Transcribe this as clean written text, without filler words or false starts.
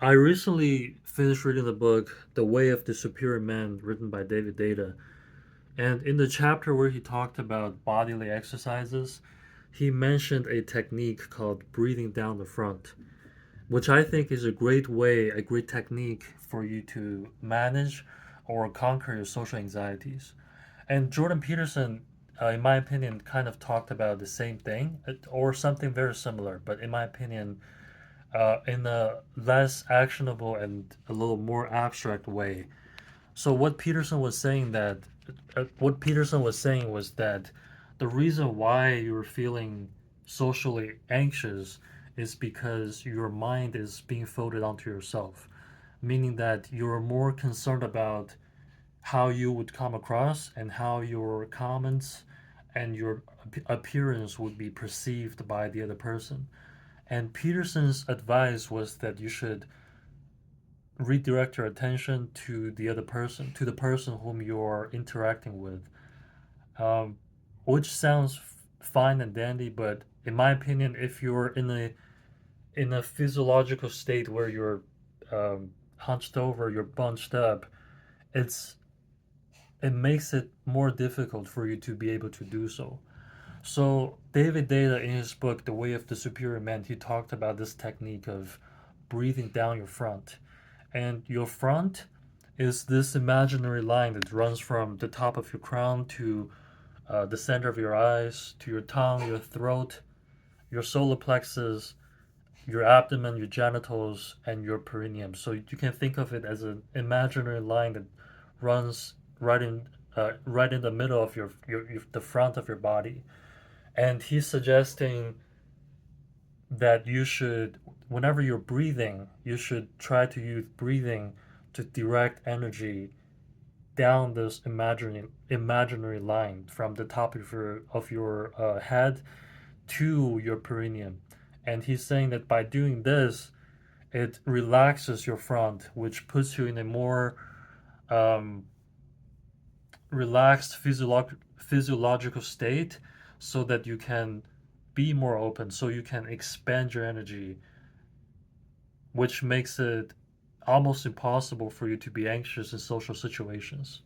I recently finished reading the book The Way of the Superior Man, written by David Deida. And in the chapter where he talked about bodily exercises, he mentioned a technique called breathing down the front, which I think is a great way, a great technique for you to manage or conquer your social anxieties. And Jordan Peterson, in my opinion, kind of talked about the same thing or something very similar, but in my opinion, in a less actionable and a little more abstract way. So what Peterson was saying was that the reason why you're feeling socially anxious is because your mind is being folded onto yourself, meaning that you're more concerned about how you would come across and how your comments and your appearance would be perceived by the other person. And Peterson's advice was that you should redirect your attention to the other person, to the person whom you're interacting with, um, which sounds fine and dandy, but in my opinion, if you're in a physiological state where you're hunched over, you're bunched up, it's it makes it more difficult for you to be able to do so. So David Deida, in his book The Way of the Superior Man, he talked about this technique of breathing down your front. And your front is this imaginary line that runs from the top of your crown to the center of your eyes, to your tongue, your throat, your solar plexus, your abdomen, your genitals, and your perineum. So you can think of it as an imaginary line that runs right in the middle of the front of your body. And he's suggesting that you should, whenever you're breathing, you should try to use breathing to direct energy down this imaginary line from the top of your head to your perineum. And he's saying that by doing this, it relaxes your front, which puts you in a more um, relaxed physiological state so that you can be more open, so you can expand your energy, which makes it almost impossible for you to be anxious in social situations.